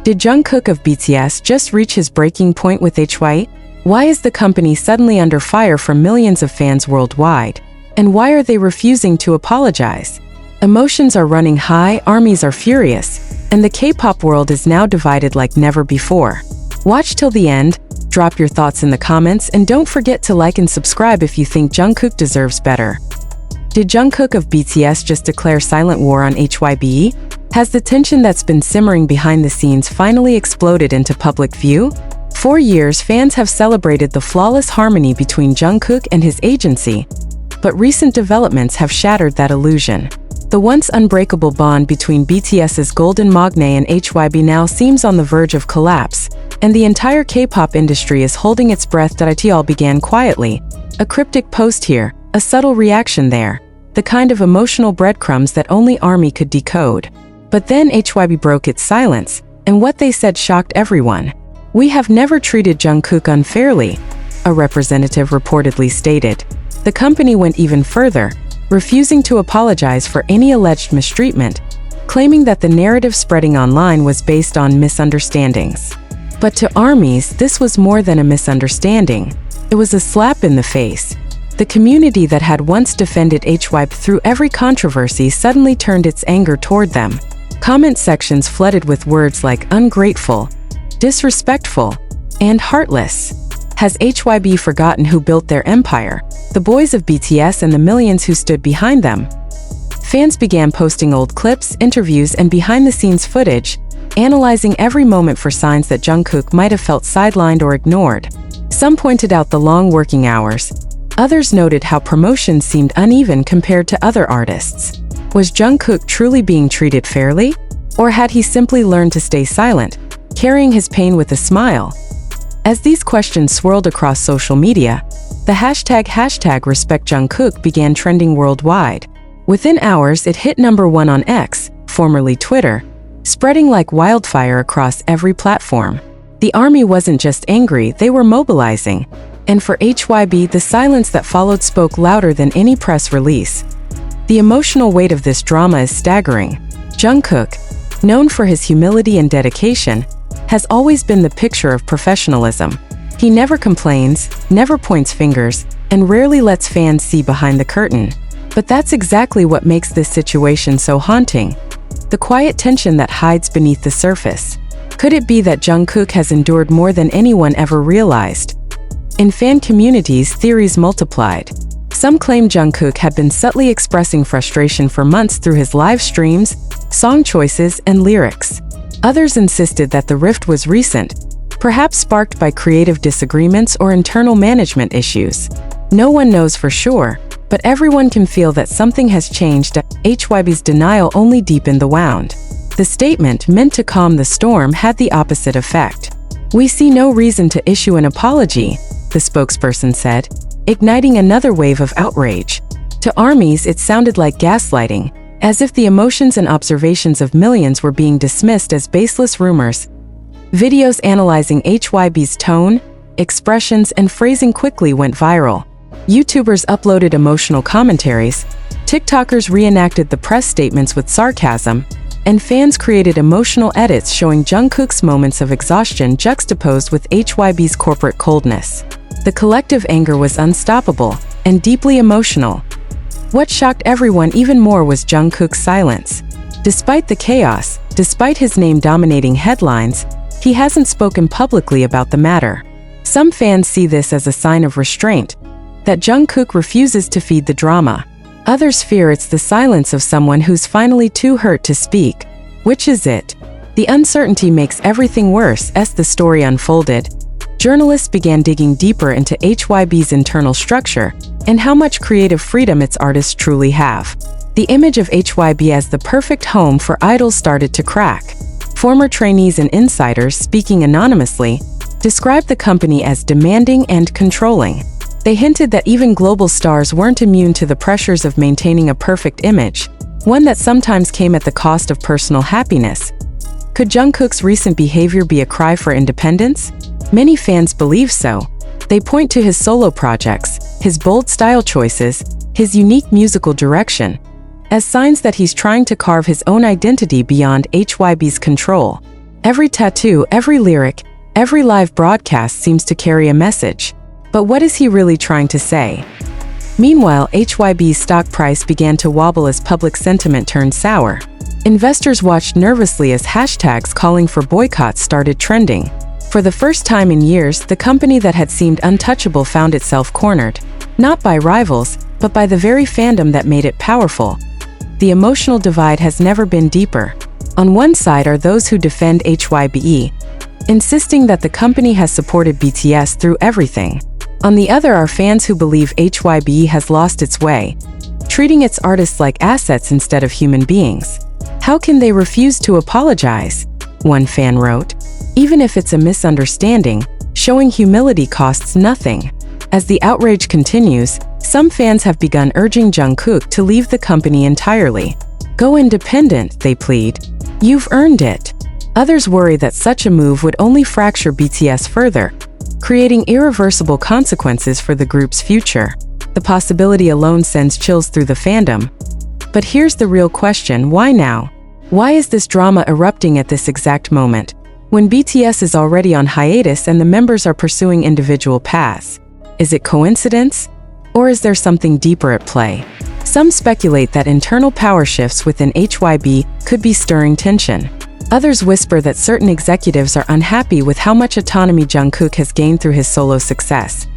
Did Jungkook of BTS just reach his breaking point with HYBE? Why is the company suddenly under fire from millions of fans worldwide? And why are they refusing to apologize? Emotions are running high, armies are furious, and the K-pop world is now divided like never before. Watch till the end, drop your thoughts in the comments, and don't forget to like and subscribe if you think Jungkook deserves better. Did Jungkook of BTS just declare silent war on HYBE? Has the tension that's been simmering behind the scenes finally exploded into public view? For years, fans have celebrated the flawless harmony between Jungkook and his agency, but recent developments have shattered that illusion. The once unbreakable bond between BTS's Golden Magne and HYBE now seems on the verge of collapse, and the entire K-pop industry is holding its breath. It all began quietly. A cryptic post here, a subtle reaction there, the kind of emotional breadcrumbs that only ARMY could decode. But then HYBE broke its silence, and what they said shocked everyone. "We have never treated Jungkook unfairly," a representative reportedly stated. The company went even further, refusing to apologize for any alleged mistreatment, claiming that the narrative spreading online was based on misunderstandings. But to ARMYs, this was more than a misunderstanding. It was a slap in the face. The community that had once defended HYBE through every controversy suddenly turned its anger toward them. Comment sections flooded with words like ungrateful, disrespectful, and heartless. Has HYBE forgotten who built their empire? The boys of BTS and the millions who stood behind them? Fans began posting old clips, interviews, and behind-the-scenes footage, analyzing every moment for signs that Jungkook might have felt sidelined or ignored. Some pointed out the long working hours. Others noted how promotions seemed uneven compared to other artists. Was Jungkook truly being treated fairly? Or had he simply learned to stay silent, carrying his pain with a smile? As these questions swirled across social media, the hashtag #RespectJungkook began trending worldwide. Within hours, it hit #1 on X, formerly Twitter, spreading like wildfire across every platform. The ARMY wasn't just angry, they were mobilizing. And for HYBE, the silence that followed spoke louder than any press release. The emotional weight of this drama is staggering. Jungkook, known for his humility and dedication, has always been the picture of professionalism. He never complains, never points fingers, and rarely lets fans see behind the curtain. But that's exactly what makes this situation so haunting. The quiet tension that hides beneath the surface. Could it be that Jungkook has endured more than anyone ever realized? In fan communities, theories multiplied. Some claim Jungkook had been subtly expressing frustration for months through his live streams, song choices, and lyrics. Others insisted that the rift was recent, perhaps sparked by creative disagreements or internal management issues. No one knows for sure, but everyone can feel that something has changed. HYBE's denial only deepened the wound. The statement, meant to calm the storm, had the opposite effect. "We see no reason to issue an apology," the spokesperson said, igniting another wave of outrage. To ARMYs, it sounded like gaslighting, as if the emotions and observations of millions were being dismissed as baseless rumors. Videos analyzing HYBE's tone, expressions, and phrasing quickly went viral. YouTubers uploaded emotional commentaries, TikTokers reenacted the press statements with sarcasm, and fans created emotional edits showing Jungkook's moments of exhaustion juxtaposed with HYBE's corporate coldness. The collective anger was unstoppable and deeply emotional. What shocked everyone even more was Jungkook's silence. Despite the chaos, despite his name dominating headlines, he hasn't spoken publicly about the matter. Some fans see this as a sign of restraint, that Jungkook refuses to feed the drama. Others fear it's the silence of someone who's finally too hurt to speak. Which is it? The uncertainty makes everything worse. As the story unfolded, journalists began digging deeper into HYBE's internal structure and how much creative freedom its artists truly have. The image of HYBE as the perfect home for idols started to crack. Former trainees and insiders, speaking anonymously, described the company as demanding and controlling. They hinted that even global stars weren't immune to the pressures of maintaining a perfect image, one that sometimes came at the cost of personal happiness. Could Jungkook's recent behavior be a cry for independence? Many fans believe so. They point to his solo projects, his bold style choices, his unique musical direction, as signs that he's trying to carve his own identity beyond HYBE's control. Every tattoo, every lyric, every live broadcast seems to carry a message. But what is he really trying to say? Meanwhile, HYBE's stock price began to wobble as public sentiment turned sour. Investors watched nervously as hashtags calling for boycotts started trending. For the first time in years, the company that had seemed untouchable found itself cornered, not by rivals, but by the very fandom that made it powerful. The emotional divide has never been deeper. On one side are those who defend HYBE, insisting that the company has supported BTS through everything. On the other are fans who believe HYBE has lost its way, treating its artists like assets instead of human beings. How can they refuse to apologize? One fan wrote. Even if it's a misunderstanding, showing humility costs nothing. As the outrage continues, some fans have begun urging Jungkook to leave the company entirely. Go independent, they plead. You've earned it. Others worry that such a move would only fracture BTS further, creating irreversible consequences for the group's future. The possibility alone sends chills through the fandom. But here's the real question: why now? Why is this drama erupting at this exact moment, when BTS is already on hiatus and the members are pursuing individual paths? Is it coincidence? Or is there something deeper at play? Some speculate that internal power shifts within HYBE could be stirring tension. Others whisper that certain executives are unhappy with how much autonomy Jungkook has gained through his solo success.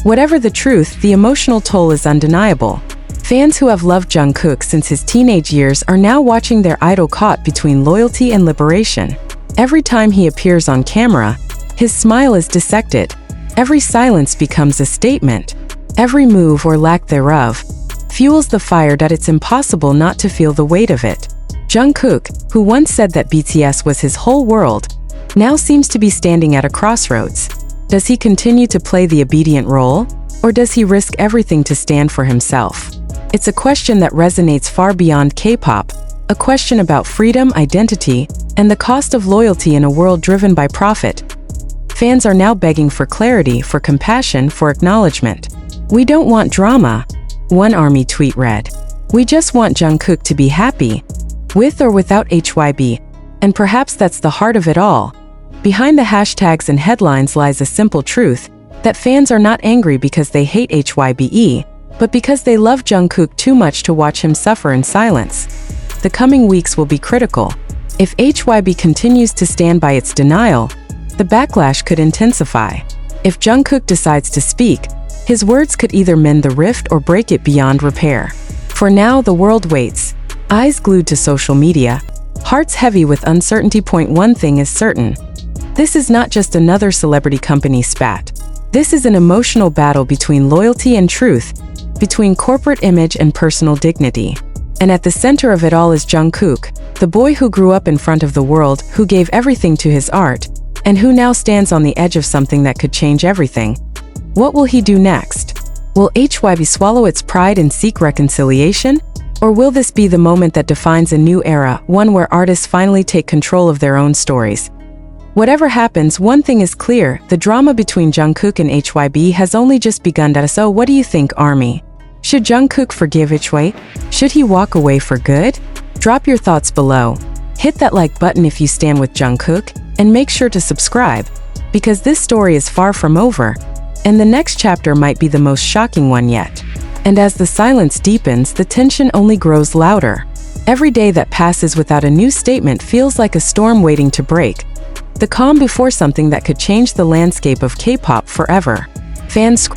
Whatever the truth, the emotional toll is undeniable. Fans who have loved Jungkook since his teenage years are now watching their idol caught between loyalty and liberation. Every time he appears on camera, his smile is dissected. Every silence becomes a statement. Every move or lack thereof fuels the fire that it's impossible not to feel the weight of it. Jungkook, who once said that BTS was his whole world, now seems to be standing at a crossroads. Does he continue to play the obedient role, or does he risk everything to stand for himself? It's a question that resonates far beyond K-pop, a question about freedom, identity, and the cost of loyalty in a world driven by profit. Fans are now begging for clarity, for compassion, for acknowledgement. We don't want drama, one ARMY tweet read. We just want Jungkook to be happy, with or without HYBE. And perhaps that's the heart of it all. Behind the hashtags and headlines lies a simple truth, that fans are not angry because they hate HYBE, but because they love Jungkook too much to watch him suffer in silence. The coming weeks will be critical. If HYBE continues to stand by its denial, the backlash could intensify. If Jungkook decides to speak, his words could either mend the rift or break it beyond repair. For now, the world waits, eyes glued to social media, hearts heavy with uncertainty. One thing is certain. This is not just another celebrity company spat. This is an emotional battle between loyalty and truth, between corporate image and personal dignity. And at the center of it all is Jungkook, the boy who grew up in front of the world, who gave everything to his art, and who now stands on the edge of something that could change everything. What will he do next? Will HYBE swallow its pride and seek reconciliation? Or will this be the moment that defines a new era, one where artists finally take control of their own stories? Whatever happens, one thing is clear: the drama between Jungkook and HYBE has only just begun. So what do you think, ARMY? Should Jungkook forgive HYBE? Should he walk away for good? Drop your thoughts below. Hit that like button if you stand with Jungkook, and make sure to subscribe, because this story is far from over, and the next chapter might be the most shocking one yet. And as the silence deepens, the tension only grows louder. Every day that passes without a new statement feels like a storm waiting to break, the calm before something that could change the landscape of K-pop forever. Fans